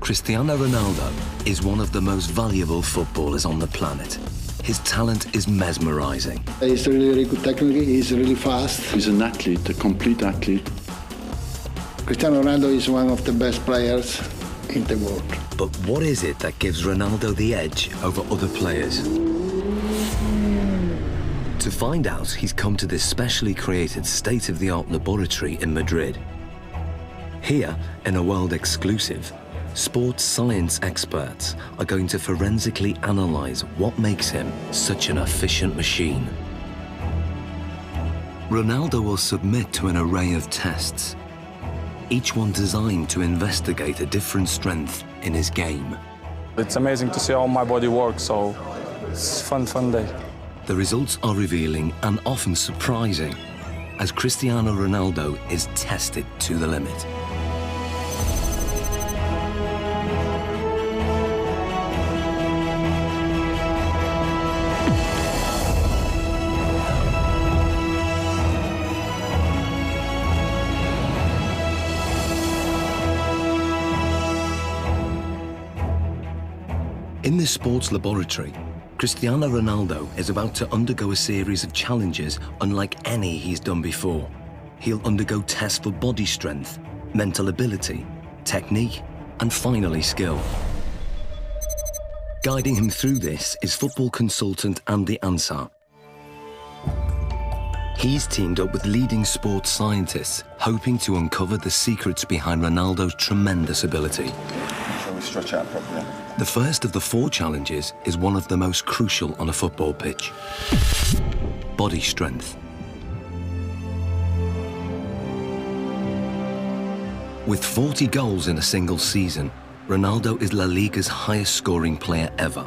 Cristiano Ronaldo is one of the most valuable footballers on the planet. His talent is mesmerizing. He's really, really good technically, he's really fast. He's an athlete, a complete athlete. Cristiano Ronaldo is one of the best players in the world. But what is it that gives Ronaldo the edge over other players? To find out, he's come to this specially created state-of-the-art laboratory in Madrid. Here, in a world exclusive, sports science experts are going to forensically analyze what makes him such an efficient machine. Ronaldo will submit to an array of tests, each one designed to investigate a different strength in his game. It's amazing to see how my body works, so it's a fun day. The results are revealing and often surprising as Cristiano Ronaldo is tested to the limit. In this sports laboratory, Cristiano Ronaldo is about to undergo a series of challenges unlike any he's done before. He'll undergo tests for body strength, mental ability, technique, and finally skill. Guiding him through this is football consultant Andy Ansar. He's teamed up with leading sports scientists, hoping to uncover the secrets behind Ronaldo's tremendous ability. Shall we stretch out properly? The first of the 4 challenges is one of the most crucial on a football pitch: body strength. With 40 goals in a single season, Ronaldo is La Liga's highest scoring player ever.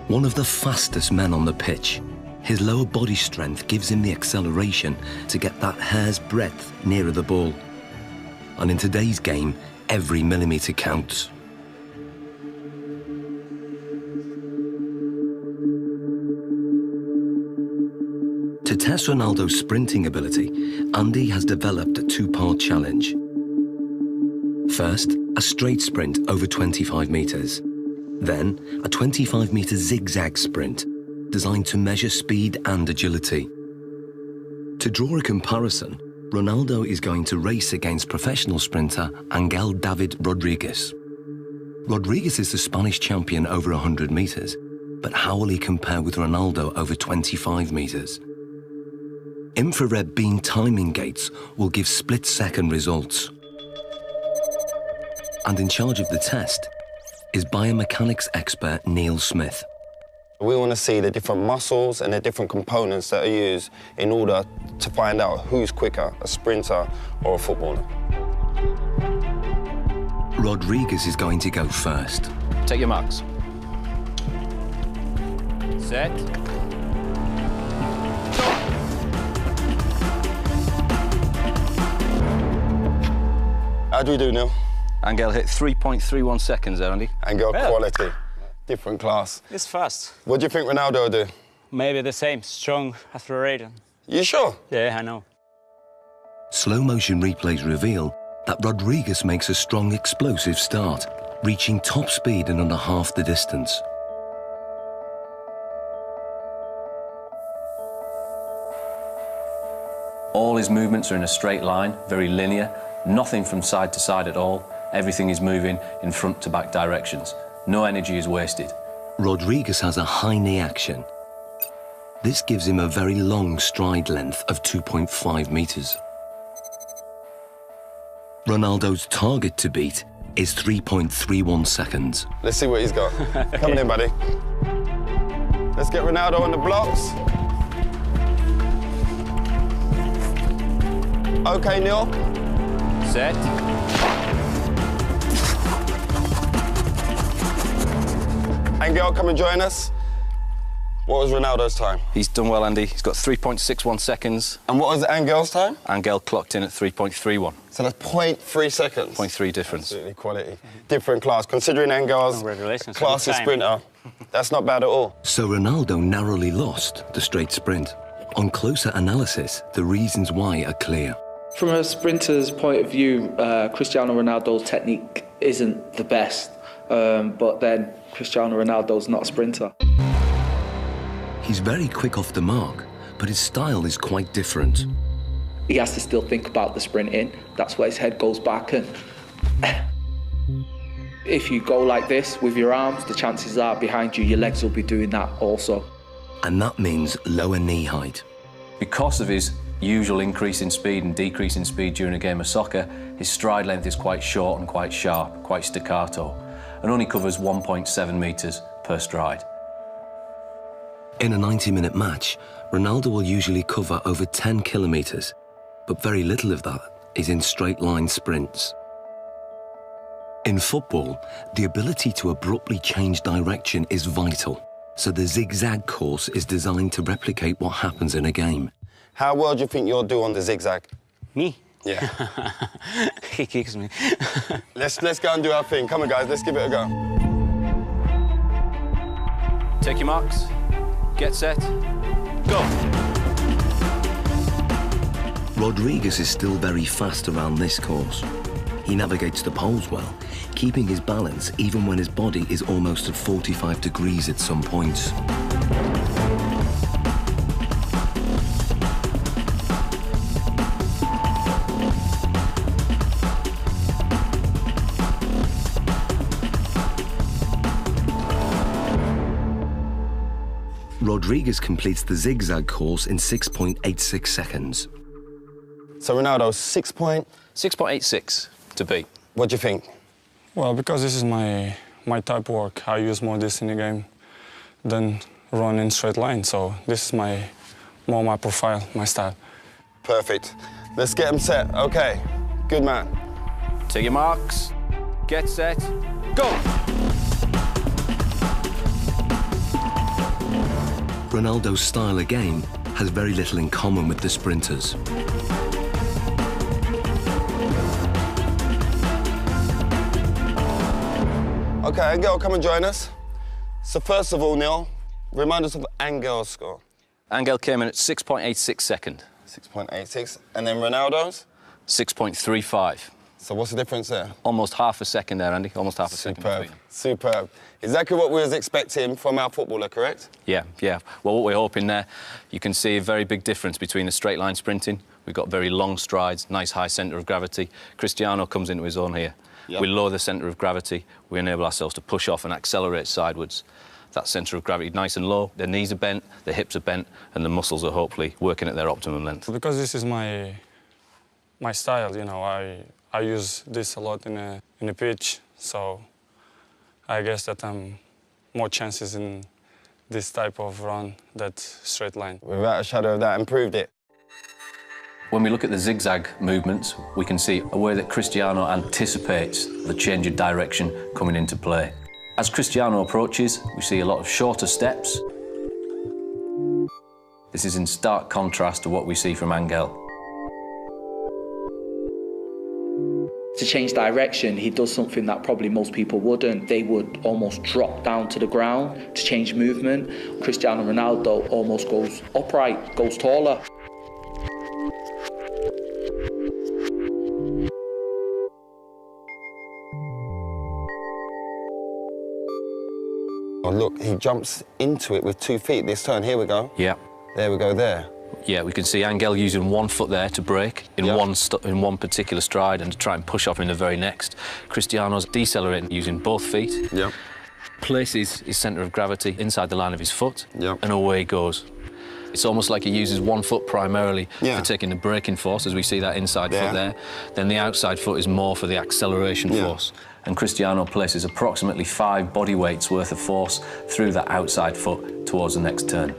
One of the fastest men on the pitch, his lower body strength gives him the acceleration to get that hair's breadth nearer the ball. And in today's game, every millimetre counts. To test Ronaldo's sprinting ability, Andy has developed a 2-part challenge. First, a straight sprint over 25 metres. Then, a 25-metre zigzag sprint, designed to measure speed and agility. To draw a comparison, Ronaldo is going to race against professional sprinter Angel David Rodriguez. Rodriguez is the Spanish champion over 100 metres, but how will he compare with Ronaldo over 25 metres? Infrared beam timing gates will give split-second results. And in charge of the test is biomechanics expert Neil Smith. We want to see the different muscles and the different components that are used in order to find out who's quicker, a sprinter or a footballer. Rodriguez is going to go first. Take your marks. Set. How do we do, Neil? Angel hit 3.31 seconds there, Andy. Angel quality, different class. It's fast. What do you think Ronaldo will do? Maybe the same, strong, accelerated. You sure? Yeah, I know. Slow-motion replays reveal that Rodriguez makes a strong, explosive start, reaching top speed in under half the distance. All his movements are in a straight line, very linear, nothing from side to side at all. Everything is moving in front to back directions. No energy is wasted. Rodriguez has a high knee action. This gives him a very long stride length of 2.5 metres. Ronaldo's target to beat is 3.31 seconds. Let's see what he's got. Come in, buddy. Let's get Ronaldo on the blocks. OK, Neil. Set. Angel, come and join us. What was Ronaldo's time? He's done well, Andy. He's got 3.61 seconds. And what was Angel's time? Angel clocked in at 3.31. So that's 0.3 seconds. 0.3 difference. Absolutely quality. Different class. Considering Angel's classy sprinter, that's not bad at all. So Ronaldo narrowly lost the straight sprint. On closer analysis, the reasons why are clear. From a sprinter's point of view, Cristiano Ronaldo's technique isn't the best, but then Cristiano Ronaldo's not a sprinter. He's very quick off the mark, but his style is quite different. He has to still think about the sprinting. That's why his head goes back, and if you go like this with your arms, the chances are behind you, your legs will be doing that also. And that means lower knee height. Because of his usual increase in speed and decrease in speed during a game of soccer, his stride length is quite short and quite sharp, quite staccato, and only covers 1.7 metres per stride. In a 90-minute match, Ronaldo will usually cover over 10 kilometres, but very little of that is in straight-line sprints. In football, the ability to abruptly change direction is vital, so the zigzag course is designed to replicate what happens in a game. How well do you think you'll do on the zigzag? Me? Yeah. He kicks me. Let's go and do our thing. Come on, guys, let's give it a go. Take your marks. Get set. Go. Rodriguez is still very fast around this course. He navigates the poles well, keeping his balance even when his body is almost at 45 degrees at some points. Rodriguez completes the zigzag course in 6.86 seconds. So Ronaldo, 6.86 to beat. What do you think? Well, because this is my type of work, I use more this in the game than run in straight line. So this is more my profile, my style. Perfect. Let's get him set. Okay, good man. Take your marks. Get set. Go. Ronaldo's style of game has very little in common with the sprinters. Okay, Angel, come and join us. So first of all, Neil, remind us of Angel's score. Angel came in at 6.86 second. 6.86. And then Ronaldo's? 6.35. So what's the difference there? Almost half a second there, Andy. Almost half a second between. Superb. Exactly what we was expecting from our footballer, correct? Yeah. Well, what we're hoping there, you can see a very big difference between a straight line sprinting. We've got very long strides, nice high centre of gravity. Cristiano comes into his own here. Yep. We lower the centre of gravity. We enable ourselves to push off and accelerate sidewards. That centre of gravity nice and low. The knees are bent, the hips are bent, and the muscles are hopefully working at their optimum length. Because this is my style, you know, I use this a lot in a pitch, so I guess that I'm more chances in this type of run than straight line. Without a shadow of that, improved it. When we look at the zigzag movements, we can see a way that Cristiano anticipates the change of direction coming into play. As Cristiano approaches, we see a lot of shorter steps. This is in stark contrast to what we see from Angel. To change direction, he does something that probably most people wouldn't. They would almost drop down to the ground to change movement. Cristiano Ronaldo almost goes upright, goes taller. Oh, look, he jumps into it with 2 feet this turn. Here we go. Yeah. There we go, there. Yeah, we can see Angel using 1 foot there to break in one particular stride and to try and push off in the very next. Cristiano's decelerating using both feet. Yeah. Places his centre of gravity inside the line of his foot, Yep. and away he goes. It's almost like he uses 1 foot primarily for taking the braking force, as we see that inside foot there. Then the outside foot is more for the acceleration force. And Cristiano places approximately 5 body weights worth of force through that outside foot towards the next turn.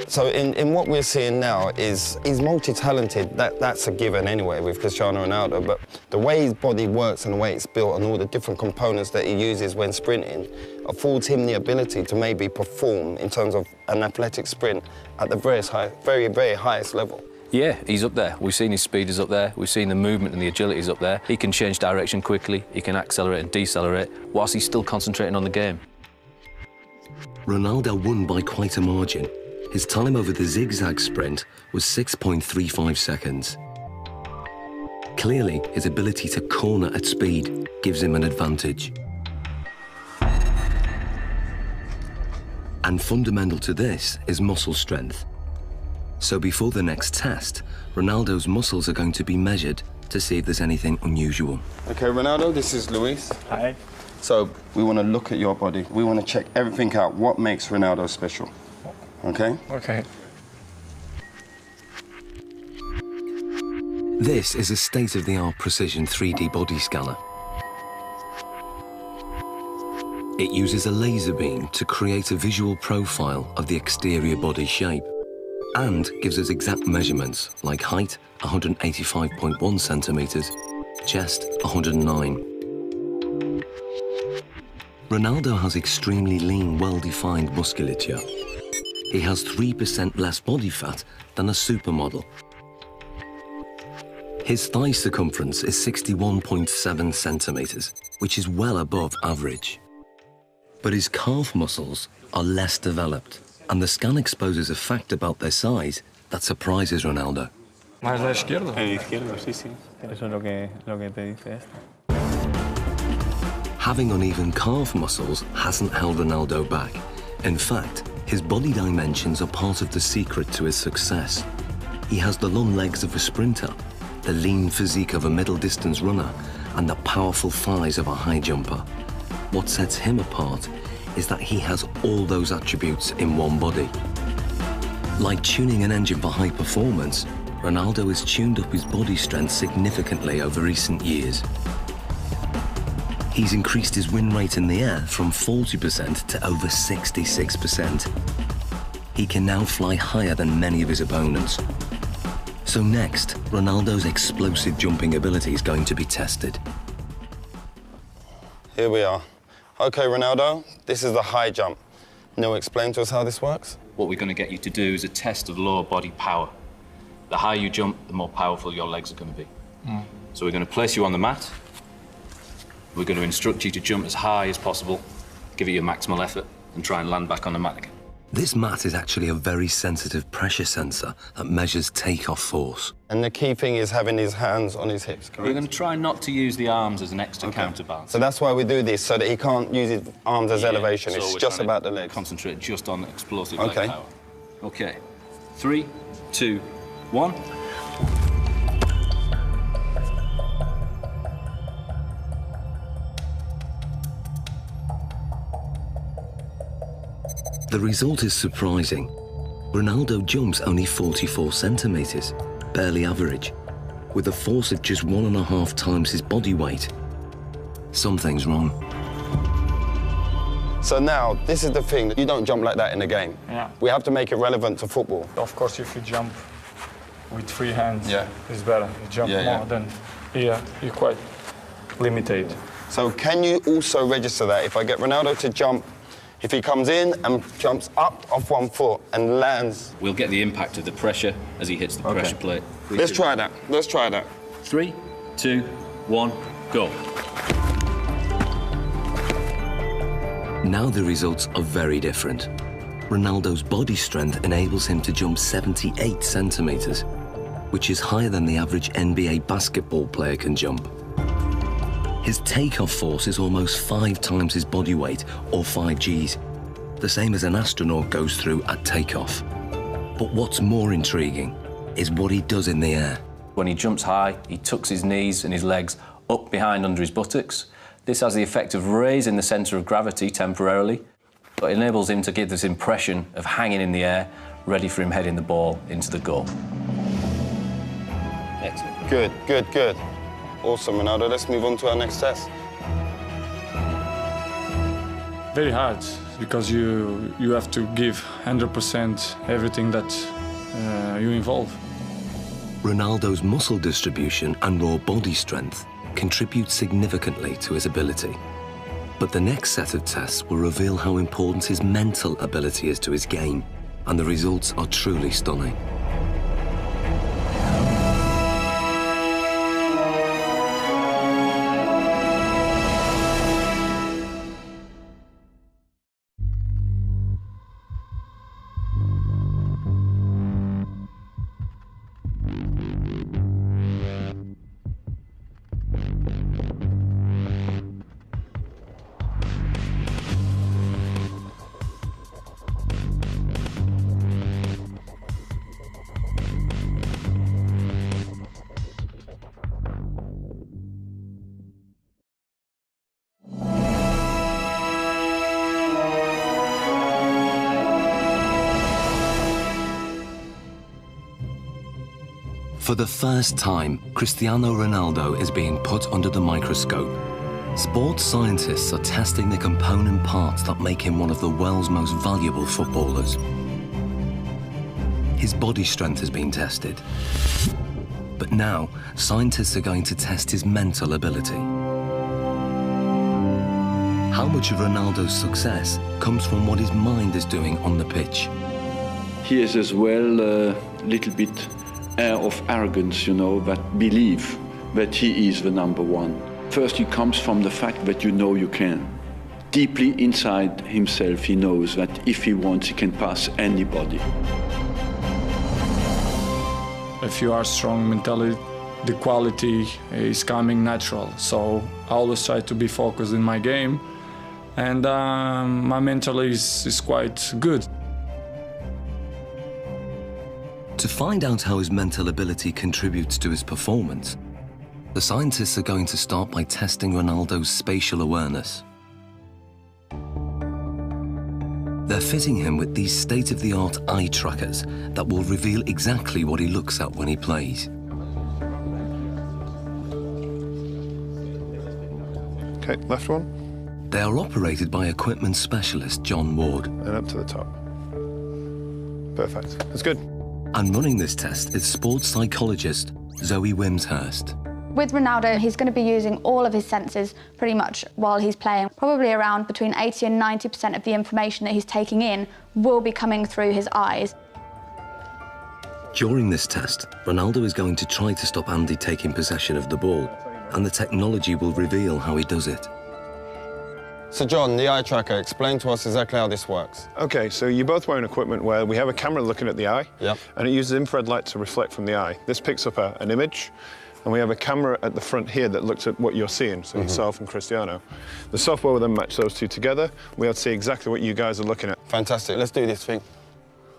So in what we're seeing now is he's multi-talented. That's a given anyway with Cristiano Ronaldo, but the way his body works and the way it's built and all the different components that he uses when sprinting affords him the ability to maybe perform in terms of an athletic sprint at the very, very highest level. Yeah, he's up there. We've seen his speed is up there. We've seen the movement and the agility is up there. He can change direction quickly. He can accelerate and decelerate whilst he's still concentrating on the game. Ronaldo won by quite a margin. His time over the zigzag sprint was 6.35 seconds. clearly, his ability to corner at speed gives him an advantage. And fundamental to this is muscle strength. So before the next test, Ronaldo's muscles are going to be measured to see if there's anything unusual. Okay, Ronaldo, this is Luis. Hi. So we want to look at your body. We want to check everything out. What makes Ronaldo special? Okay? Okay. This is a state-of-the-art precision 3D body scanner. It uses a laser beam to create a visual profile of the exterior body shape and gives us exact measurements like height, 185.1 centimeters, chest, 109. Ronaldo has extremely lean, well-defined musculature. He has 3% less body fat than a supermodel. His thigh circumference is 61.7 centimeters, which is well above average. But his calf muscles are less developed, and the scan exposes a fact about their size that surprises Ronaldo. ¿Más la izquierda? El izquierdo, sí, sí. Eso es lo que te dice esto. Having uneven calf muscles hasn't held Ronaldo back. In fact, his body dimensions are part of the secret to his success. He has the long legs of a sprinter, the lean physique of a middle-distance runner, and the powerful thighs of a high jumper. What sets him apart is that he has all those attributes in one body. Like tuning an engine for high performance, Ronaldo has tuned up his body strength significantly over recent years. He's increased his win rate in the air from 40% to over 66%. He can now fly higher than many of his opponents. So next, Ronaldo's explosive jumping ability is going to be tested. Here we are. Okay, Ronaldo, this is the high jump. Now explain to us how this works. What we're going to get you to do is a test of lower body power. The higher you jump, the more powerful your legs are going to be. So we're going to place you on the mat. We're going to instruct you to jump as high as possible, give it your maximal effort, and try and land back on the mat again. This mat is actually a very sensitive pressure sensor that measures takeoff force. And the key thing is having his hands on his hips, correct? We're going to try not to use the arms as an extra counterbalance. So that's why we do this, so that he can't use his arms as elevation. So it's we're just trying about to the legs. Concentrate just on explosive leg power. Okay. 3, 2, 1. The result is surprising. Ronaldo jumps only 44 centimeters, barely average, with a force of just 1.5 times his body weight. Something's wrong. So now, this is the thing, you don't jump like that in a game. Yeah. We have to make it relevant to football. Of course, if you jump with free hands, Yeah. it's better. You jump more than here, you're quite limited. So can you also register that? If I get Ronaldo to jump, if he comes in and jumps up off one foot and lands. We'll get the impact of the pressure as he hits the pressure plate. Let's try that. Let's try that. 3, 2, 1, go. Now the results are very different. Ronaldo's body strength enables him to jump 78 centimeters, which is higher than the average NBA basketball player can jump. His takeoff force is almost 5 times his body weight, or 5 Gs, the same as an astronaut goes through at takeoff. But what's more intriguing is what he does in the air. When he jumps high, he tucks his knees and his legs up behind under his buttocks. This has the effect of raising the centre of gravity temporarily, but enables him to give this impression of hanging in the air, ready for him heading the ball into the goal. Excellent. Good, good, good. Awesome, Ronaldo. Let's move on to our next test. Very hard, because you have to give 100% everything that you involve. Ronaldo's muscle distribution and raw body strength contribute significantly to his ability. But the next set of tests will reveal how important his mental ability is to his game, and the results are truly stunning. For the first time, Cristiano Ronaldo is being put under the microscope. Sports scientists are testing the component parts that make him one of the world's most valuable footballers. His body strength has been tested. But now, scientists are going to test his mental ability. How much of Ronaldo's success comes from what his mind is doing on the pitch? He is as well a little bit air of arrogance, you know, that believe that he is the number one. First, it comes from the fact that you know you can. Deeply inside himself, he knows that if he wants, he can pass anybody. If you are strong mentally, the quality is coming natural. So I always try to be focused in my game, and my mental is quite good. To find out how his mental ability contributes to his performance, the scientists are going to start by testing Ronaldo's spatial awareness. They're fitting him with these state-of-the-art eye trackers that will reveal exactly what he looks at when he plays. Okay, left one. They are operated by equipment specialist John Ward. And up to the top. Perfect, that's good. And running this test is sports psychologist Zoe Wimshurst. With Ronaldo, he's going to be using all of his senses pretty much while he's playing. Probably around between 80 and 90% of the information that he's taking in will be coming through his eyes. During this test, Ronaldo is going to try to stop Andy taking possession of the ball, and the technology will reveal how he does it. So John, the eye tracker, explain to us exactly how this works. Okay, so you're both wearing equipment where we have a camera looking at the eye, Yep. and it uses infrared light to reflect from the eye. This picks up an image, and we have a camera at the front here that looks at what you're seeing, so yourself and Cristiano. The software will then match those two together. We'll see exactly what you guys are looking at. Fantastic, let's do this thing.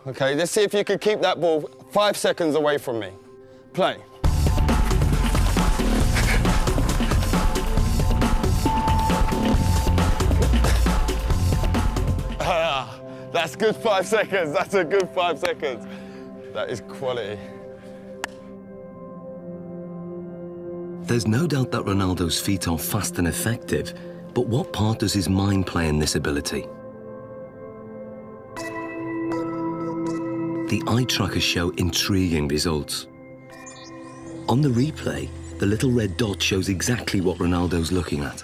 Okay, let's see if you can keep that ball 5 seconds away from me. Play. That's good 5 seconds, that's a good 5 seconds. That is quality. There's no doubt that Ronaldo's feet are fast and effective, but what part does his mind play in this ability? The eye trackers show intriguing results. On the replay, the little red dot shows exactly what Ronaldo's looking at.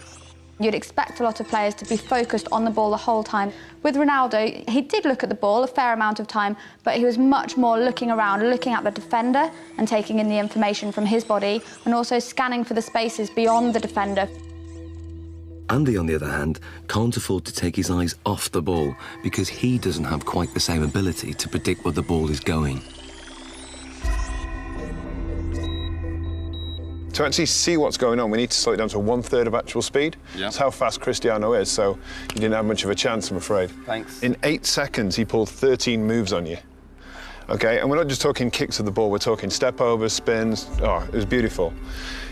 You'd expect a lot of players to be focused on the ball the whole time. With Ronaldo, he did look at the ball a fair amount of time, but he was much more looking around, looking at the defender and taking in the information from his body, and also scanning for the spaces beyond the defender. Andy, on the other hand, can't afford to take his eyes off the ball because he doesn't have quite the same ability to predict where the ball is going. To actually see what's going on, we need to slow it down to 1/3 of actual speed. Yeah. That's how fast Cristiano is, so you didn't have much of a chance, I'm afraid. Thanks. In 8 seconds, he pulled 13 moves on you. Okay, and we're not just talking kicks of the ball, we're talking step overs, spins. Oh, it was beautiful.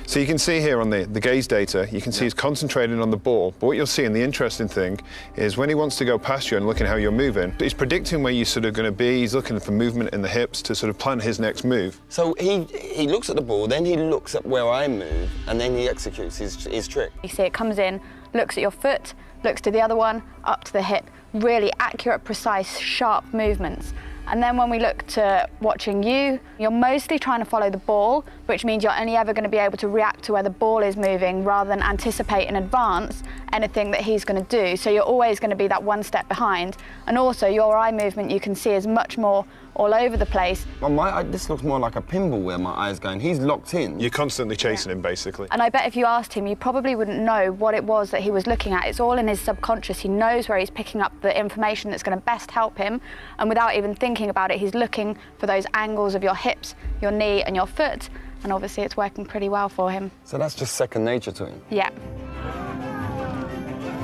So you can see here on the gaze data, you can see he's concentrating on the ball, but what you'll see, and the interesting thing, is when he wants to go past you and looking how you're moving, he's predicting where you're sort of going to be, he's looking for movement in the hips to sort of plan his next move. So he looks at the ball, then he looks at where I move, and then he executes his trick. You see it comes in, looks at your foot, looks to the other one, up to the hip. Really accurate, precise, sharp movements. And then when we look to watching you, you're mostly trying to follow the ball, which means you're only ever going to be able to react to where the ball is moving rather than anticipate in advance anything that he's going to do. So you're always going to be that one step behind. And also your eye movement you can see is much more all over the place. Well, this looks more like a pinball where my eye's going. He's locked in. You're constantly chasing him, basically. And I bet if you asked him, you probably wouldn't know what it was that he was looking at. It's all in his subconscious. He knows where he's picking up the information that's going to best help him. And without even thinking about it, he's looking for those angles of your hips, your knee and your foot. And obviously it's working pretty well for him. So that's just second nature to him? Yeah.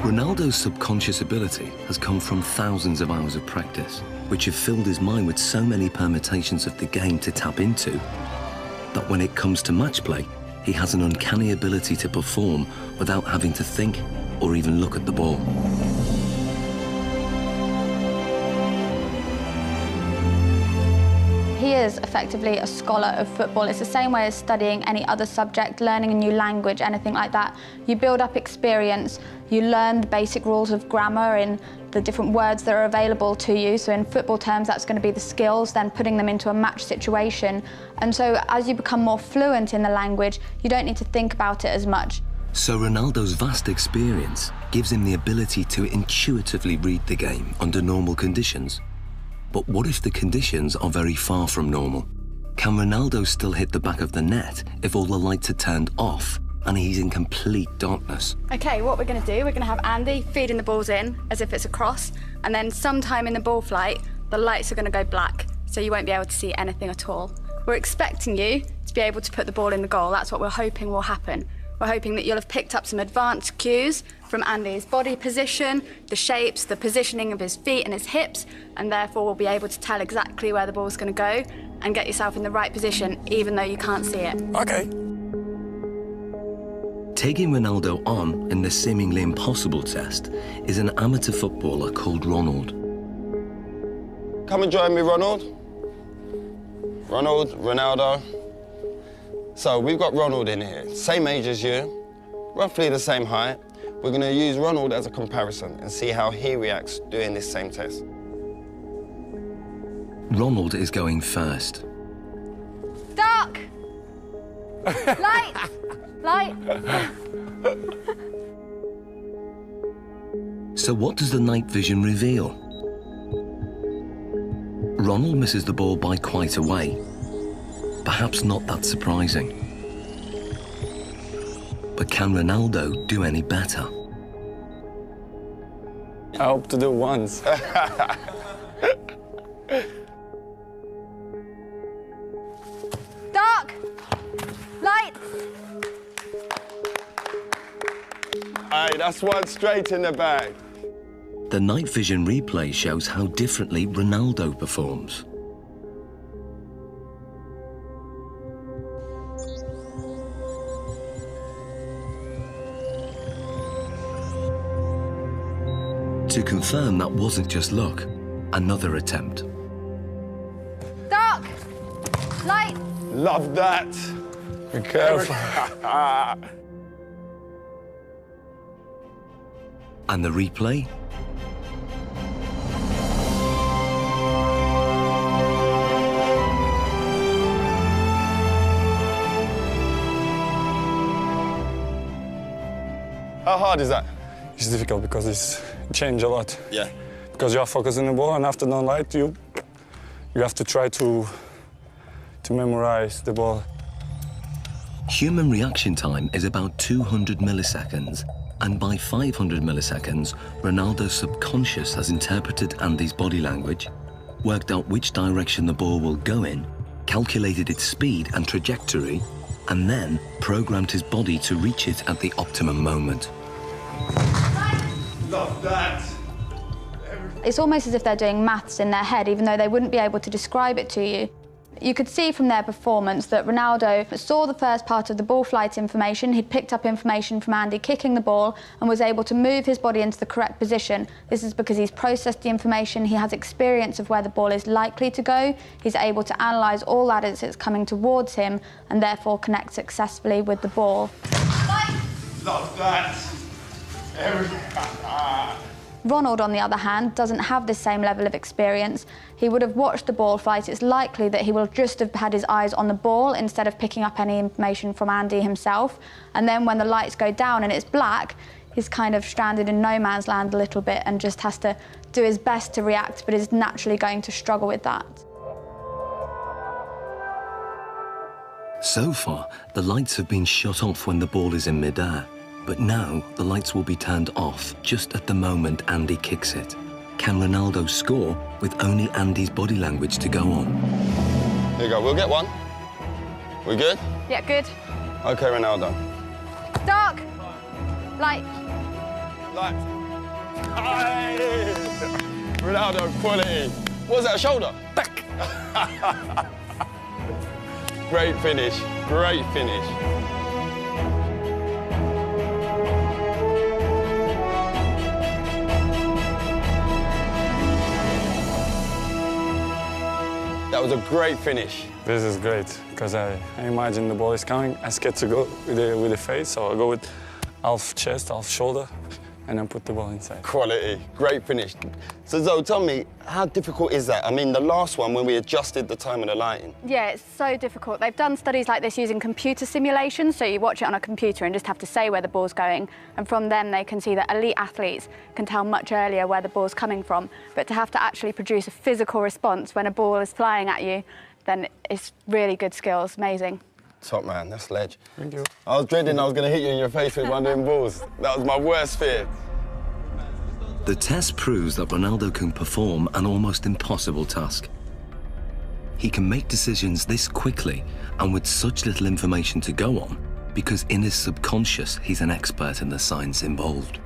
Ronaldo's subconscious ability has come from thousands of hours of practice, which have filled his mind with so many permutations of the game to tap into, that when it comes to match play, he has an uncanny ability to perform without having to think or even look at the ball. He he is effectively a scholar of football. It's the same way as studying any other subject, learning a new language, anything like that. You build up experience, you learn the basic rules of grammar in the different words that are available to you. So in football terms, that's going to be the skills, then putting them into a match situation. And so as you become more fluent in the language, you don't need to think about it as much. So Ronaldo's vast experience gives him the ability to intuitively read the game under normal conditions. But what if the conditions are very far from normal? Can Ronaldo still hit the back of the net if all the lights are turned off and he's in complete darkness? Okay, what we're going to do, we're going to have Andy feeding the balls in as if it's a cross, and then sometime in the ball flight, the lights are going to go black, so you won't be able to see anything at all. We're expecting you to be able to put the ball in the goal. That's what we're hoping will happen. We're hoping that you'll have picked up some advanced cues from Andy's body position, the shapes, the positioning of his feet and his hips, and therefore will be able to tell exactly where the ball's going to go and get yourself in the right position, even though you can't see it. Okay. Taking Ronaldo on in the seemingly impossible test is an amateur footballer called Ronald. Come and join me, Ronald. Ronaldo. So we've got Ronald in here, same age as you, roughly the same height. We're going to use Ronald as a comparison and see how he reacts doing this same test. Ronald is going first. Dark! Light! Light! So what does the night vision reveal? Ronald misses the ball by quite a way. Perhaps not that surprising. But can Ronaldo do any better? I hope to do once. Dark! Light! Aye, that's one straight in the bag. The night vision replay shows how differently Ronaldo performs. To confirm that wasn't just luck, another attempt. Dark! Light! Love that. Be careful. And the replay? How hard is that? It's difficult because it's changed a lot. Yeah. Because you are focusing the ball, and after the light, you have to try to memorize the ball. Human reaction time is about 200 milliseconds, and by 500 milliseconds, Ronaldo's subconscious has interpreted Andy's body language, worked out which direction the ball will go in, calculated its speed and trajectory, and then programmed his body to reach it at the optimum moment. Love that. It's almost as if they're doing maths in their head, even though they wouldn't be able to describe it to you. You could see from their performance that Ronaldo saw the first part of the ball flight information. He'd picked up information from Andy kicking the ball and was able to move his body into the correct position. This is because he's processed the information, he has experience of where the ball is likely to go, he's able to analyse all that as it's coming towards him and therefore connect successfully with the ball. Love that. Ronald, on the other hand, doesn't have the same level of experience. He would have watched the ball flight. It's likely that he will just have had his eyes on the ball instead of picking up any information from Andy himself. And then when the lights go down and it's black, he's kind of stranded in no man's land a little bit and just has to do his best to react, but is naturally going to struggle with that. So far, the lights have been shut off when the ball is in midair. But now, the lights will be turned off just at the moment Andy kicks it. Can Ronaldo score with only Andy's body language to go on? Here you go, we'll get one. We good? Yeah, good. Okay, Ronaldo. Dark. Light. Light. Aye. Ronaldo, quality. What was that, a shoulder? Back. Great finish, great finish. That was a great finish. This is great, because I imagine the ball is coming. I scared to go with the face, so I go with half chest, half shoulder, and then put the ball inside. Quality, great finish. So Zoe, tell me, how difficult is that? I mean, the last one, when we adjusted the time of the lighting. Yeah, it's so difficult. They've done studies like this using computer simulations, so you watch it on a computer and just have to say where the ball's going, and from them they can see that elite athletes can tell much earlier where the ball's coming from, but to have to actually produce a physical response when a ball is flying at you, then it's really good skills, amazing. Top man, that's ledge. Thank you. I was dreading I was going to hit you in your face with one of them balls. That was my worst fear. The test proves that Ronaldo can perform an almost impossible task. He can make decisions this quickly and with such little information to go on because in his subconscious, he's an expert in the science involved.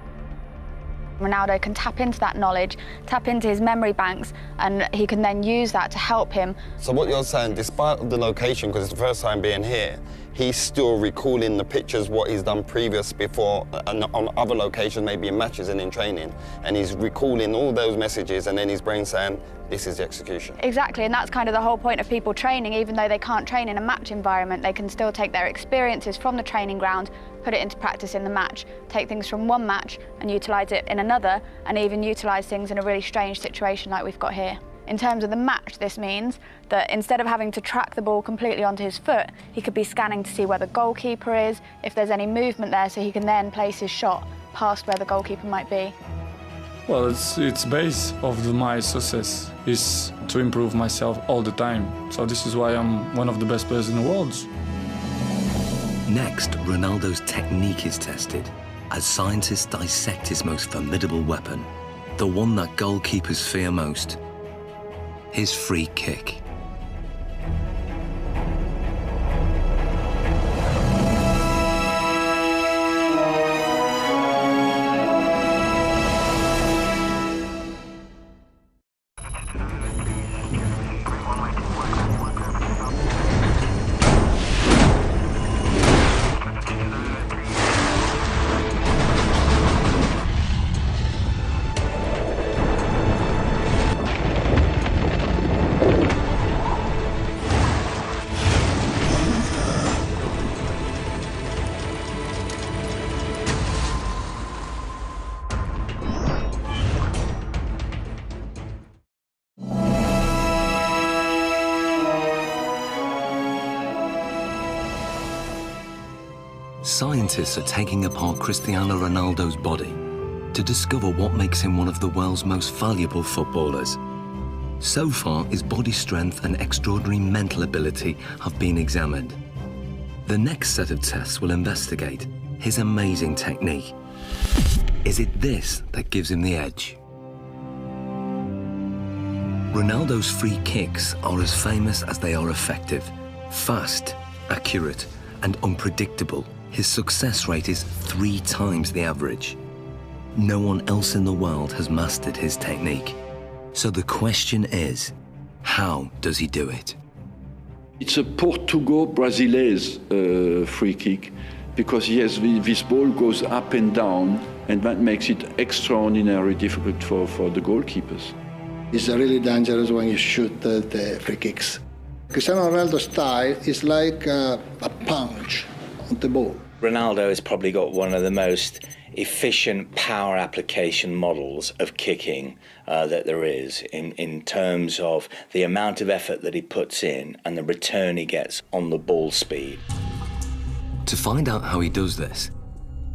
Ronaldo can tap into that knowledge, tap into his memory banks, and he can then use that to help him. So what you're saying, despite the location, because it's the first time being here, he's still recalling the pictures, what he's done previous before, and on other locations, maybe in matches and in training, and he's recalling all those messages, and then his brain saying, this is the execution. Exactly, and that's kind of the whole point of people training. Even though they can't train in a match environment, they can still take their experiences from the training ground, put it into practice in the match, take things from one match and utilise it in another, and even utilise things in a really strange situation like we've got here. In terms of the match, this means that instead of having to track the ball completely onto his foot, he could be scanning to see where the goalkeeper is, if there's any movement there, so he can then place his shot past where the goalkeeper might be. Well, it's base of my success is to improve myself all the time. So this is why I'm one of the best players in the world. Next, Ronaldo's technique is tested as scientists dissect his most formidable weapon, the one that goalkeepers fear most, his free kick. Scientists are taking apart Cristiano Ronaldo's body to discover what makes him one of the world's most valuable footballers. So far, his body strength and extraordinary mental ability have been examined. The next set of tests will investigate his amazing technique. Is it this that gives him the edge? Ronaldo's free kicks are as famous as they are effective. Fast, accurate, and unpredictable. His success rate is 3 times the average. No one else in the world has mastered his technique. So the question is, how does he do it? It's a Portugal-Brazilese free kick because, yes, this ball goes up and down, and that makes it extraordinarily difficult for the goalkeepers. It's really dangerous when you shoot the free kicks. Cristiano Ronaldo's style is like a punch on the ball. Ronaldo has probably got one of the most efficient power application models of kicking that there is in terms of the amount of effort that he puts in and the return he gets on the ball speed. To find out how he does this,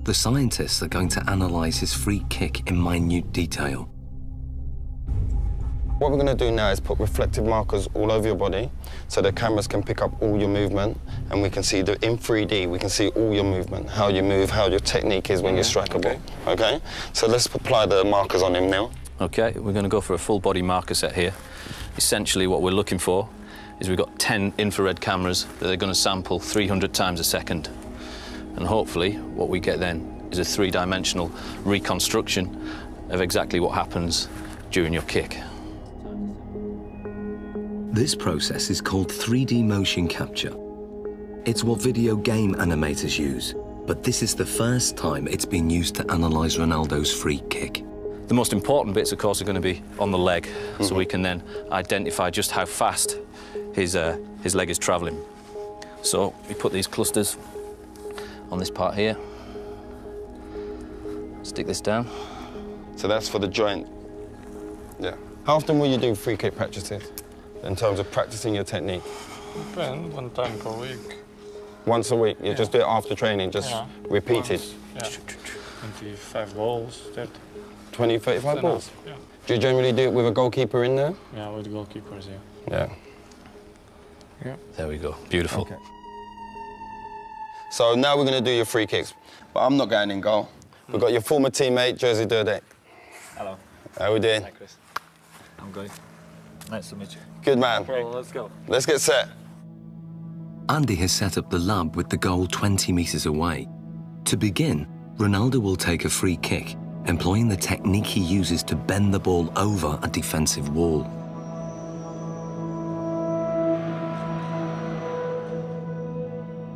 the scientists are going to analyse his free kick in minute detail. What we're going to do now is put reflective markers all over your body so the cameras can pick up all your movement, and we can see that in 3D, we can see all your movement, how you move, how your technique is when you strike a ball, okay? So let's apply the markers on him now. Okay, we're going to go for a full body marker set here. Essentially what we're looking for is we've got 10 infrared cameras that are going to sample 300 times a second. And hopefully what we get then is a 3-dimensional reconstruction of exactly what happens during your kick. This process is called 3D motion capture. It's what video game animators use, but this is the first time it's been used to analyse Ronaldo's free kick. The most important bits, of course, are going to be on the leg, so we can then identify just how fast his leg is travelling. So we put these clusters on this part here. Stick this down. So that's for the joint. Yeah. How often will you do free kick practices in terms of practicing your technique? Depends, 1 time per week. Once a week? You just do it after training, just repeated? Yeah. 25 balls, 30. 20, 35 balls? Yeah. Do you generally do it with a goalkeeper in there? Yeah, with goalkeepers, yeah. Yeah. Yeah. There we go. Beautiful. Okay. So now we're going to do your free kicks, but I'm not going in goal. We've got your former teammate, Jerzy Dudek. Hello. How are we doing? Hi, Chris. I'm good. Nice to meet you. Good man. No problem, let's go. Let's get set. Andy has set up the lab with the goal 20 metres away. To begin, Ronaldo will take a free kick, employing the technique he uses to bend the ball over a defensive wall.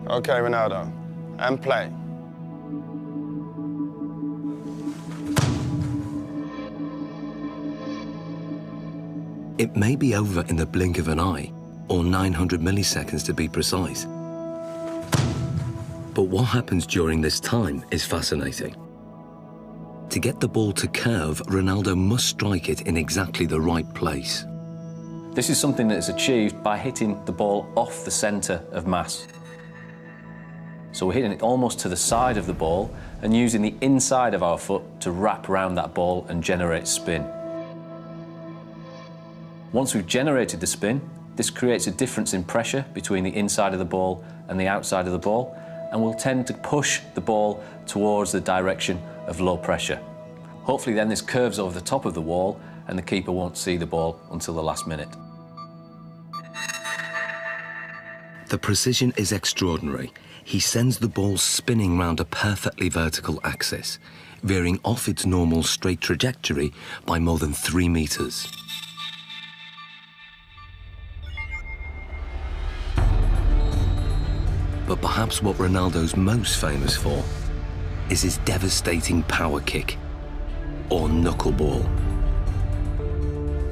Okay, Ronaldo, and play. It may be over in the blink of an eye, or 900 milliseconds to be precise. But what happens during this time is fascinating. To get the ball to curve, Ronaldo must strike it in exactly the right place. This is something that is achieved by hitting the ball off the centre of mass. So we're hitting it almost to the side of the ball and using the inside of our foot to wrap around that ball and generate spin. Once we've generated the spin, this creates a difference in pressure between the inside of the ball and the outside of the ball, and will tend to push the ball towards the direction of low pressure. Hopefully then this curves over the top of the wall and the keeper won't see the ball until the last minute. The precision is extraordinary. He sends the ball spinning round a perfectly vertical axis, veering off its normal straight trajectory by more than 3 metres. But perhaps what Ronaldo's most famous for is his devastating power kick, or knuckleball.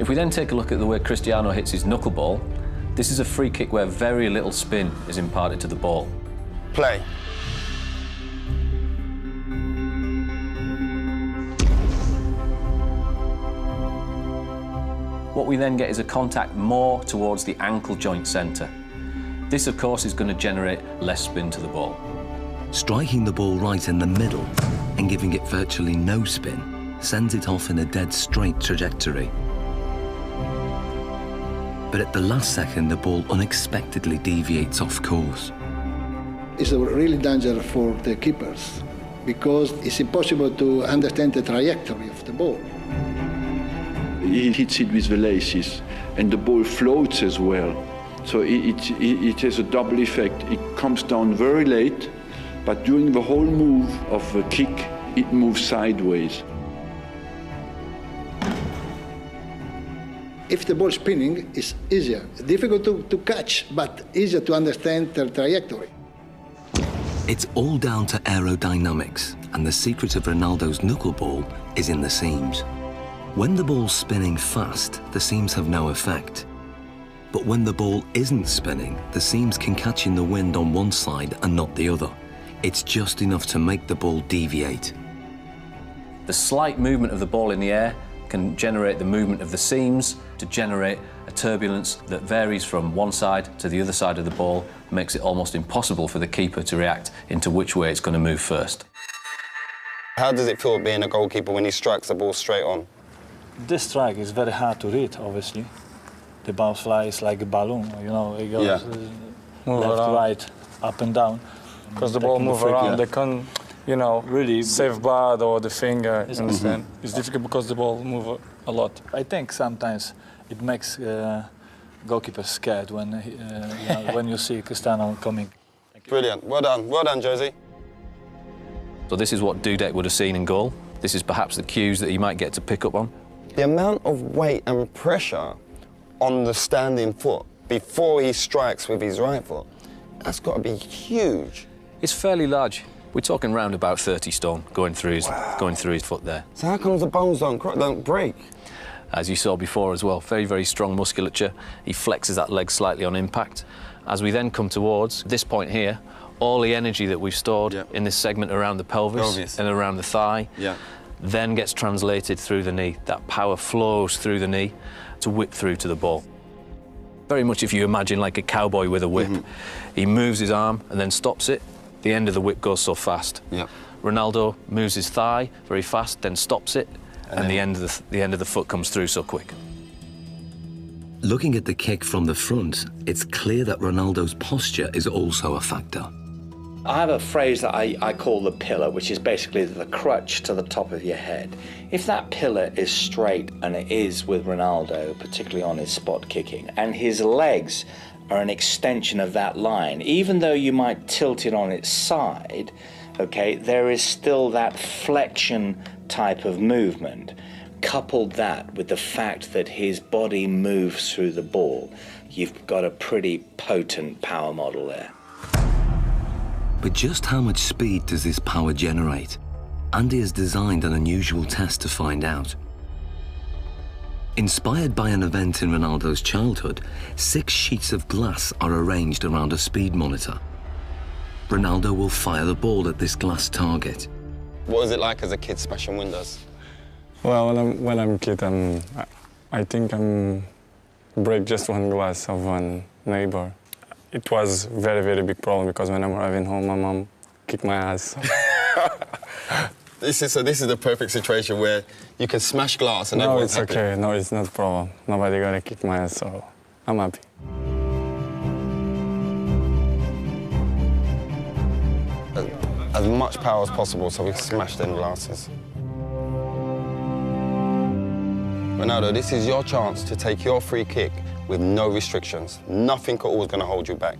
If we then take a look at the way Cristiano hits his knuckleball, this is a free kick where very little spin is imparted to the ball. Play. What we then get is a contact more towards the ankle joint centre. This, of course, is going to generate less spin to the ball. Striking the ball right in the middle and giving it virtually no spin sends it off in a dead straight trajectory. But at the last second, the ball unexpectedly deviates off course. It's a really danger for the keepers because it's impossible to understand the trajectory of the ball. He hits it with the laces, and the ball floats as well. So it has a double effect. It comes down very late, but during the whole move of the kick, it moves sideways. If the ball is spinning, it's easier. Difficult to catch, but easier to understand the trajectory. It's all down to aerodynamics, and the secret of Ronaldo's knuckleball is in the seams. When the ball's spinning fast, the seams have no effect. But when the ball isn't spinning, the seams can catch in the wind on one side and not the other. It's just enough to make the ball deviate. The slight movement of the ball in the air can generate the movement of the seams to generate a turbulence that varies from one side to the other side of the ball, makes it almost impossible for the keeper to react into which way it's going to move first. How does it feel being a goalkeeper when he strikes the ball straight on? This strike is very hard to read, obviously. The ball flies like a balloon, you know, it goes left, right, up and down. Because the ball moves around, they can't, you know, really save bad or the finger, you understand? It's difficult because the ball moves a lot. I think sometimes it makes goalkeepers scared when, you know, when you see Cristiano coming. Brilliant, well done, Jerzy. So this is what Dudek would have seen in goal. This is perhaps the cues that he might get to pick up on. The amount of weight and pressure on the standing foot before he strikes with his right foot, that's got to be huge. It's fairly large. We're talking round about 30 stone going through his foot there. So how come the bones don't break? as you saw before as well. Very, very strong musculature. He flexes that leg slightly on impact. As we then come towards this point here, all the energy that we've stored in this segment around the pelvis and around the thigh then gets translated through the knee. That power flows through the knee to whip through to the ball. Very much if you imagine like a cowboy with a whip. He moves his arm and then stops it. The end of the whip goes so fast. Ronaldo moves his thigh very fast, then stops it, and the end of the foot comes through so quick. Looking at the kick from the front, it's clear that Ronaldo's posture is also a factor. I have a phrase that I call the pillar, which is basically the crutch to the top of your head. If that pillar is straight, and it is with Ronaldo, particularly on his spot kicking, and his legs are an extension of that line, even though you might tilt it on its side, okay, there is still that flexion type of movement. Coupled that with the fact that his body moves through the ball, you've got a pretty potent power model there. But just how much speed does this power generate? Andy has designed an unusual test to find out. Inspired by an event in Ronaldo's childhood, 6 sheets of glass are arranged around a speed monitor. Ronaldo will fire the ball at this glass target. What was it like as a kid smashing windows? Well, when I'm a kid, I think I break just one glass of one neighbor. It was very, very big problem because when I'm arriving home, my mom kicked my ass. This is the perfect situation where you can smash glass and everyone's happy. No, it's okay. No, it's not a problem. Nobody gonna kick my ass, so I'm happy. As much power as possible so we can smash them glasses. Ronaldo, this is your chance to take your free kick with no restrictions. Nothing at all is going to hold you back.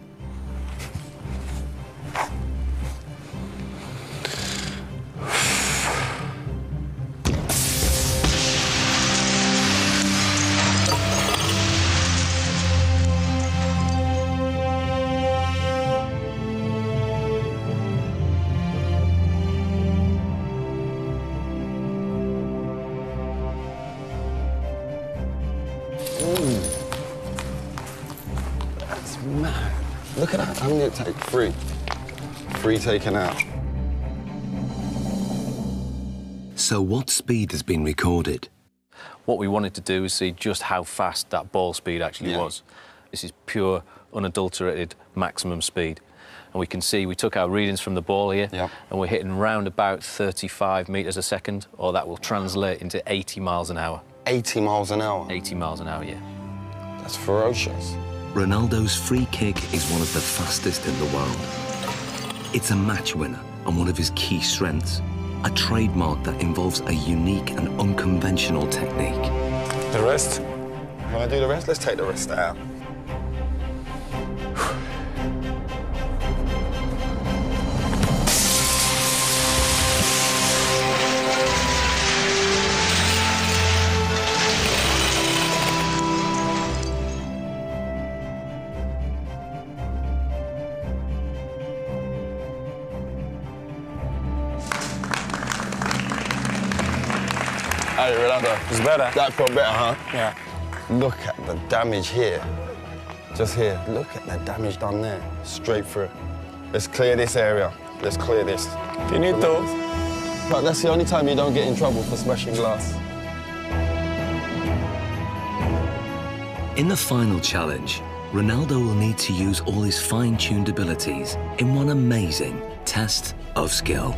Look at that, how many did it take? 3. 3 taken out. So what speed has been recorded? What we wanted to do is see just how fast that ball speed actually was. This is pure, unadulterated maximum speed. And we can see we took our readings from the ball here, and we're hitting round about 35 metres a second, or that will translate into 80 miles an hour. 80 miles an hour? 80 miles an hour, yeah. That's ferocious. Ronaldo's free kick is one of the fastest in the world. It's a match winner and one of his key strengths, a trademark that involves a unique and unconventional technique. The rest? Want to do the rest? Let's take the rest out. Hey, Ronaldo. It's better. That felt better, huh? Yeah. Look at the damage here. Just here. Look at the damage done there. Straight through. Let's clear this area. Let's clear this. Finito. But that's the only time you don't get in trouble for smashing glass. In the final challenge, Ronaldo will need to use all his fine-tuned abilities in one amazing test of skill.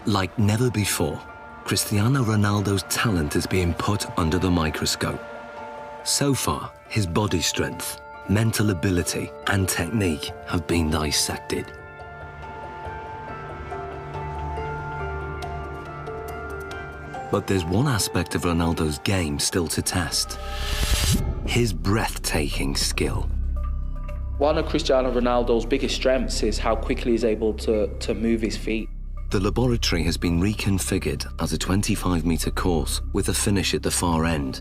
Like never before, Cristiano Ronaldo's talent is being put under the microscope. So far, his body strength, mental ability and technique have been dissected. But there's one aspect of Ronaldo's game still to test: his breathtaking skill. One of Cristiano Ronaldo's biggest strengths is how quickly he's able to move his feet. The laboratory has been reconfigured as a 25-metre course with a finish at the far end.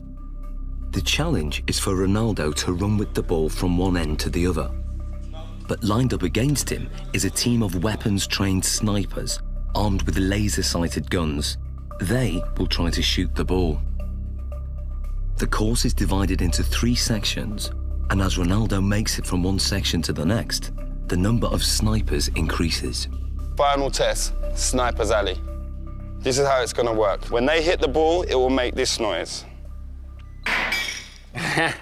The challenge is for Ronaldo to run with the ball from one end to the other. But lined up against him is a team of weapons-trained snipers armed with laser-sighted guns. They will try to shoot the ball. The course is divided into 3 sections, and as Ronaldo makes it from one section to the next, the number of snipers increases. Final test, Sniper's Alley. This is how it's gonna work. When they hit the ball, it will make this noise.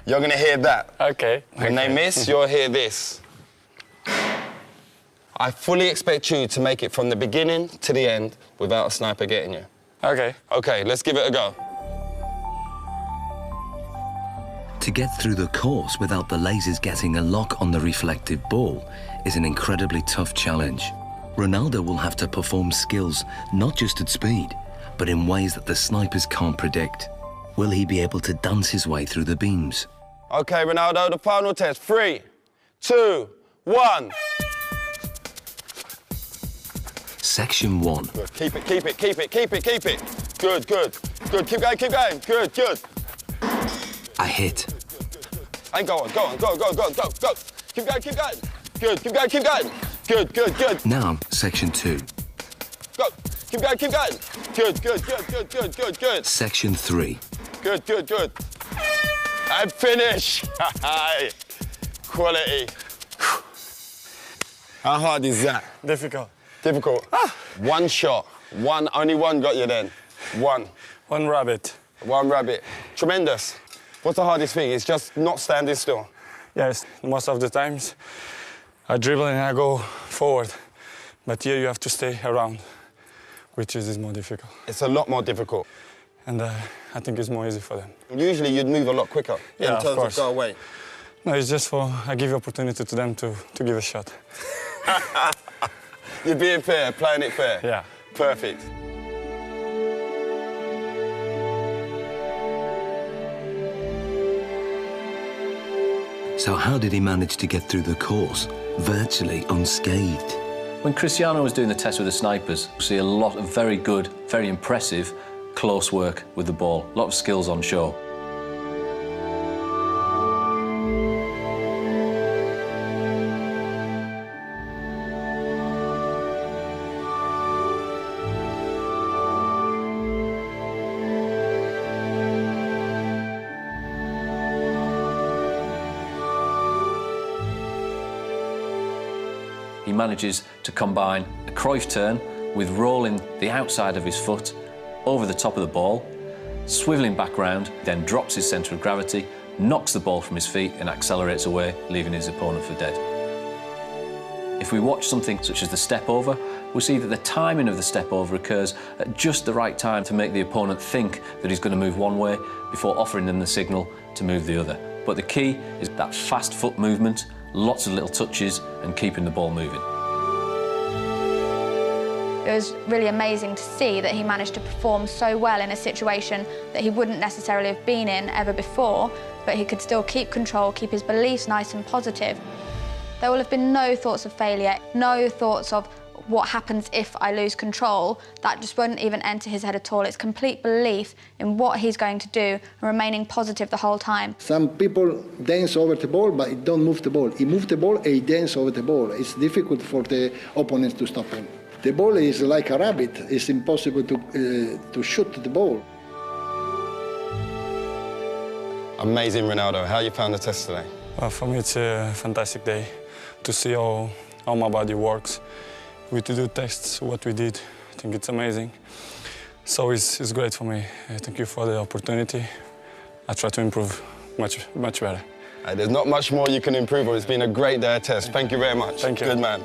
You're gonna hear that. Okay. When they miss, you'll hear this. I fully expect you to make it from the beginning to the end without a sniper getting you. Okay. Okay, let's give it a go. To get through the course without the lasers getting a lock on the reflective ball is an incredibly tough challenge. Ronaldo will have to perform skills not just at speed, but in ways that the snipers can't predict. Will he be able to dance his way through the beams? Okay, Ronaldo, the final test. 3, 2, 1. Section 1. Good. Keep it, keep it, keep it, keep it, keep it. Good, good, good. Keep going, keep going. Good, good. A hit. And go on, go on, go, go, go, go, go. Keep going, keep going. Good, keep going, keep going. Good, good, good. Now, section 2. Go, keep going, keep going. Good, good, good, good, good, good, good. Section 3. Good, good, good. And finish. Quality. How hard is that? Difficult. Difficult. One shot. Only one got you then. One. One rabbit. One rabbit. Tremendous. What's the hardest thing? It's just not standing still. Yes, most of the times I dribble and I go forward. But here you have to stay around, which is more difficult. It's a lot more difficult. And I think it's more easy for them. Usually you'd move a lot quicker in terms of go away. No, it's just I give opportunity to them to give a shot. You're being fair, playing it fair. Yeah. Perfect. So how did he manage to get through the course, virtually unscathed? When Cristiano was doing the test with the snipers, we see a lot of very good, very impressive close work with the ball. A lot of skills on show. He manages to combine a Cruyff turn with rolling the outside of his foot over the top of the ball, swivelling back round, then drops his centre of gravity, knocks the ball from his feet and accelerates away, leaving his opponent for dead. If we watch something such as the step over, we'll see that the timing of the step over occurs at just the right time to make the opponent think that he's going to move one way before offering them the signal to move the other. But the key is that fast foot movement, lots of little touches and keeping the ball moving. It was really amazing to see that he managed to perform so well in a situation that he wouldn't necessarily have been in ever before, but he could still keep control, keep his beliefs nice and positive. There will have been no thoughts of failure, no thoughts of what happens if I lose control. That just won't even enter his head at all. It's complete belief in what he's going to do and remaining positive the whole time. Some people dance over the ball, but he don't move the ball. He moves the ball and he dances over the ball. It's difficult for the opponents to stop him. The ball is like a rabbit. It's impossible to shoot the ball. Amazing, Ronaldo. How you found the test today? For me, it's a fantastic day to see how my body works. We do tests, what we did. I think it's amazing. So it's great for me. Thank you for the opportunity. I try to improve much better. There's not much more you can improve on. It's been a great day of test. Thank you very much. Thank you. Good man.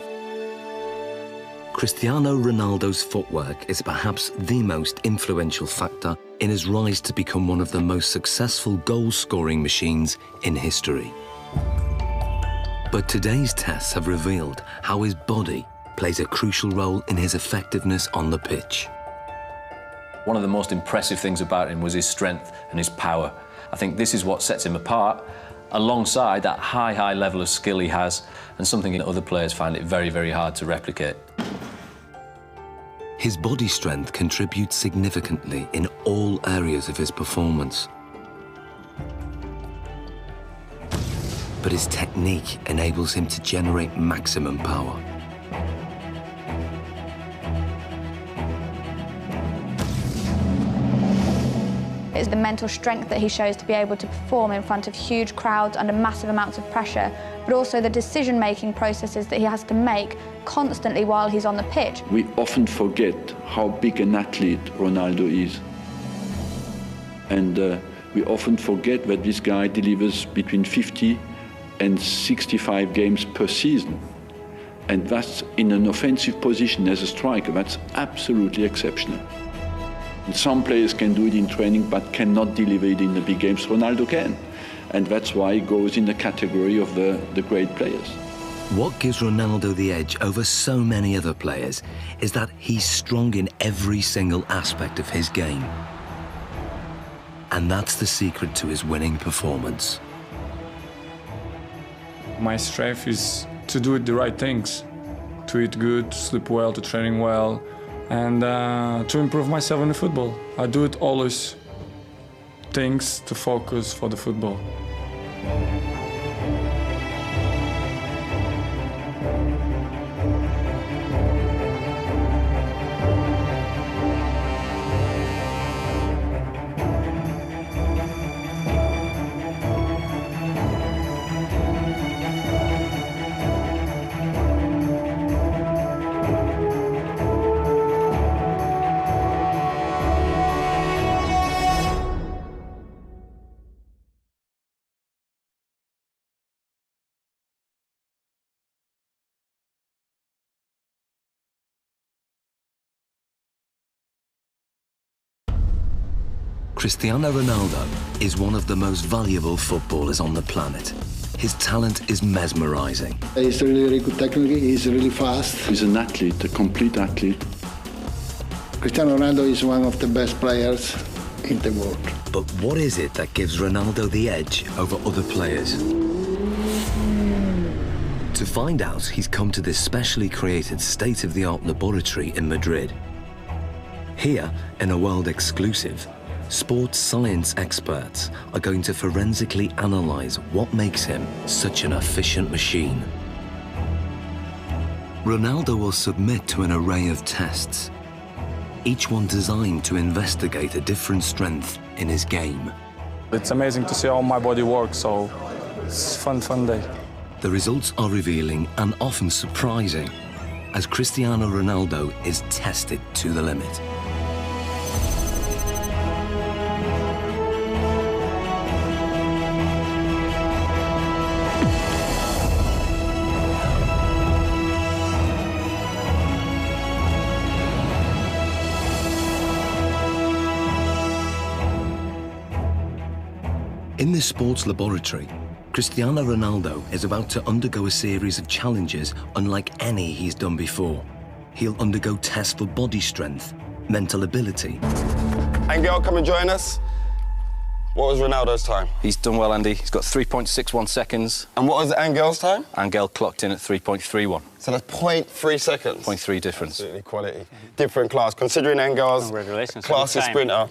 Cristiano Ronaldo's footwork is perhaps the most influential factor in his rise to become one of the most successful goal-scoring machines in history. But today's tests have revealed how his body plays a crucial role in his effectiveness on the pitch. One of the most impressive things about him was his strength and his power. I think this is what sets him apart, alongside that high level of skill he has, and something that other players find it very, very hard to replicate. His body strength contributes significantly in all areas of his performance. But his technique enables him to generate maximum power. It's the mental strength that he shows to be able to perform in front of huge crowds under massive amounts of pressure, but also the decision-making processes that he has to make constantly while he's on the pitch. We often forget how big an athlete Ronaldo is. And we often forget that this guy delivers between 50 and 65 games per season. And that's in an offensive position as a striker. That's absolutely exceptional. Some players can do it in training but cannot deliver it in the big games. Ronaldo can. And that's why he goes in the category of the great players. What gives Ronaldo the edge over so many other players is that he's strong in every single aspect of his game. And that's the secret to his winning performance. My strength is to do the right things, to eat good, to sleep well, to training well, and to improve myself in the football. I do it always things to focus for the football. Cristiano Ronaldo is one of the most valuable footballers on the planet. His talent is mesmerizing. He's really good technically, he's really fast. He's an athlete, a complete athlete. Cristiano Ronaldo is one of the best players in the world. But what is it that gives Ronaldo the edge over other players? To find out, he's come to this specially created state-of-the-art laboratory in Madrid. Here, in a world exclusive, sports science experts are going to forensically analyze what makes him such an efficient machine. Ronaldo will submit to an array of tests, each one designed to investigate a different strength in his game. It's amazing to see how my body works, so it's a fun day. The results are revealing and often surprising as Cristiano Ronaldo is tested to the limit. In this sports laboratory, Cristiano Ronaldo is about to undergo a series of challenges unlike any he's done before. He'll undergo tests for body strength, mental ability. Angel, come and join us. What was Ronaldo's time? He's done well, Andy. He's got 3.61 seconds. And what was Angel's time? Angel clocked in at 3.31. So that's 0.3 seconds. 0.3 difference. Absolutely quality. Different class. Considering Angel's class as sprinter,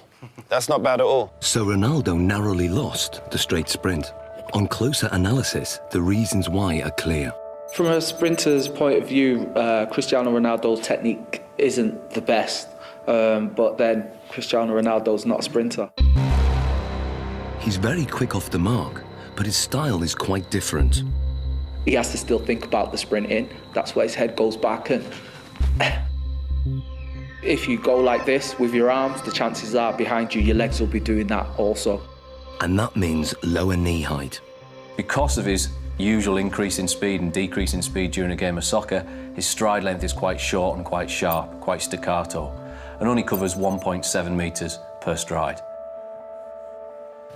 that's not bad at all. So Ronaldo narrowly lost the straight sprint. On closer analysis, the reasons why are clear. From a sprinter's point of view, Cristiano Ronaldo's technique isn't the best, but then Cristiano Ronaldo's not a sprinter. He's very quick off the mark, but his style is quite different. He has to still think about the sprinting. That's why his head goes back, and if you go like this with your arms, the chances are behind you, your legs will be doing that also. And that means lower knee height. Because of his usual increase in speed and decrease in speed during a game of soccer, his stride length is quite short and quite sharp, quite staccato, and only covers 1.7 metres per stride.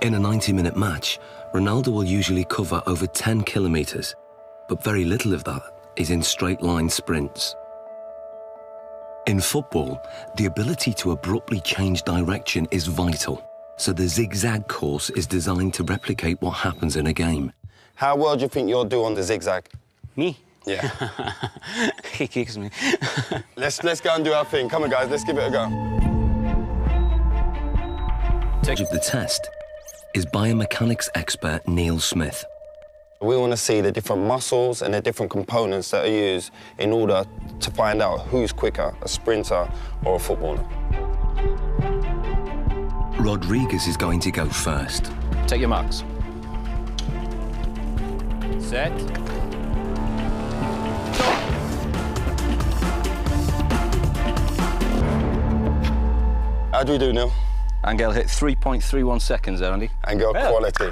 In a 90-minute match, Ronaldo will usually cover over 10 kilometres, but very little of that is in straight-line sprints. In football, the ability to abruptly change direction is vital, so the zigzag course is designed to replicate what happens in a game. How well do you think you'll do on the zigzag? Me? Yeah. He kicks me. Let's go and do our thing. Come on, guys, let's give it a go. Judge of the test is biomechanics expert Neil Smith. We want to see the different muscles and the different components that are used in order to find out who's quicker, a sprinter or a footballer. Rodriguez is going to go first. Take your marks. Set. How do we do, Neil? Angel hit 3.31 seconds there, Andy. Angel quality.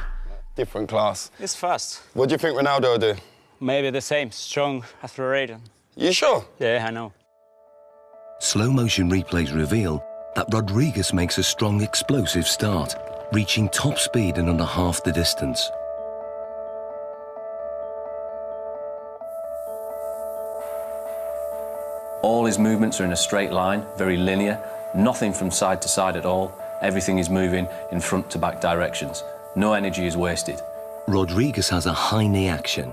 Different class. It's fast. What do you think Ronaldo will do? Maybe the same, strong acceleration. You sure? Yeah, I know. Slow-motion replays reveal that Rodriguez makes a strong, explosive start, reaching top speed in under half the distance. All his movements are in a straight line, very linear, nothing from side to side at all. Everything is moving in front to back directions. No energy is wasted. Rodriguez has a high knee action.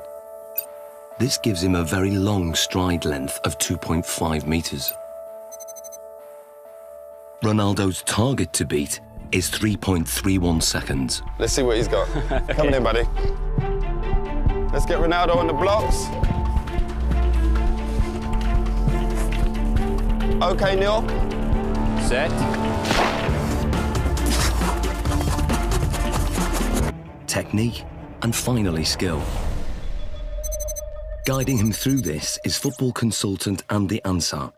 This gives him a very long stride length of 2.5 metres. Ronaldo's target to beat is 3.31 seconds. Let's see what he's got. Come on in, buddy. Let's get Ronaldo on the blocks. OK, Neil. Set. Technique, and finally skill. Guiding him through this is football consultant Andy Ansar.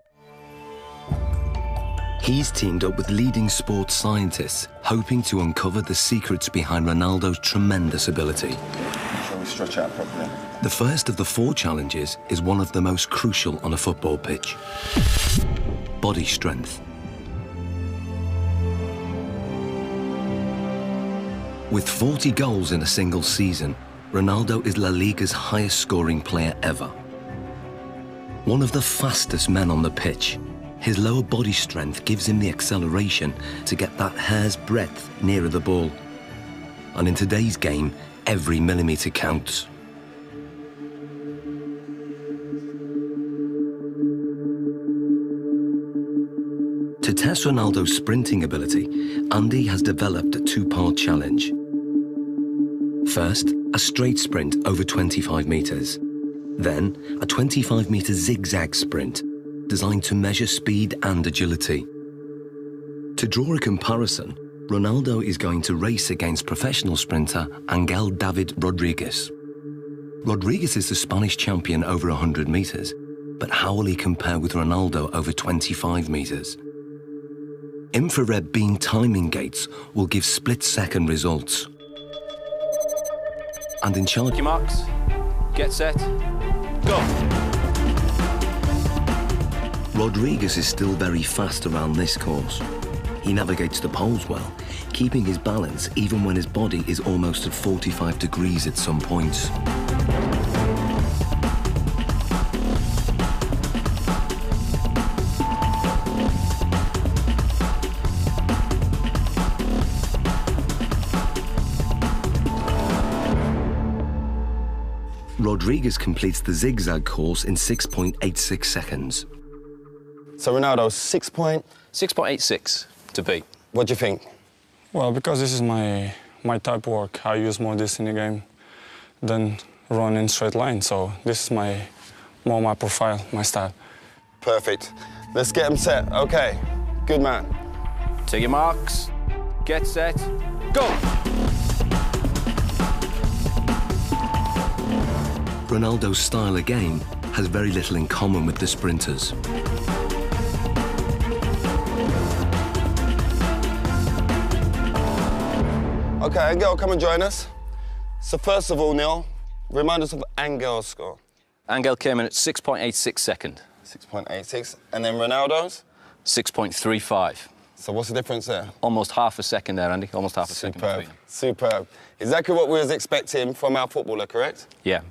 He's teamed up with leading sports scientists, hoping to uncover the secrets behind Ronaldo's tremendous ability. Shall we stretch out properly? The first of the 4 challenges is one of the most crucial on a football pitch. Body strength. With 40 goals in a single season, Ronaldo is La Liga's highest scoring player ever. One of the fastest men on the pitch, his lower body strength gives him the acceleration to get that hair's breadth nearer the ball. And in today's game, every millimetre counts. To test Ronaldo's sprinting ability, Andy has developed a 2-part challenge. First, a straight sprint over 25 metres. Then, a 25-metre zigzag sprint, designed to measure speed and agility. To draw a comparison, Ronaldo is going to race against professional sprinter Angel David Rodriguez. Rodriguez is the Spanish champion over 100 metres, but how will he compare with Ronaldo over 25 metres? Infrared beam timing gates will give split-second results. And in charge... Your marks. Get set. Go. Rodriguez is still very fast around this course. He navigates the poles well, keeping his balance even when his body is almost at 45 degrees at some points. Rodriguez completes the zigzag course in 6.86 seconds. So Ronaldo, 6.86 to beat. What do you think? Well, because this is my type of work, I use more this in the game than run in straight line. So this is more my profile, my style. Perfect. Let's get him set. OK. Good man. Take your marks. Get set. Go. Ronaldo's style of game has very little in common with the sprinters. OK, Angel, come and join us. So first of all, Neil, Remind us of Angel's score. Angel came in at 6.86 second. 6.86. And then Ronaldo's? 6.35. So what's the difference there? Almost half a second there, Andy. Almost half a second between them. Superb. Exactly what we was expecting from our footballer, correct? Yeah, yeah.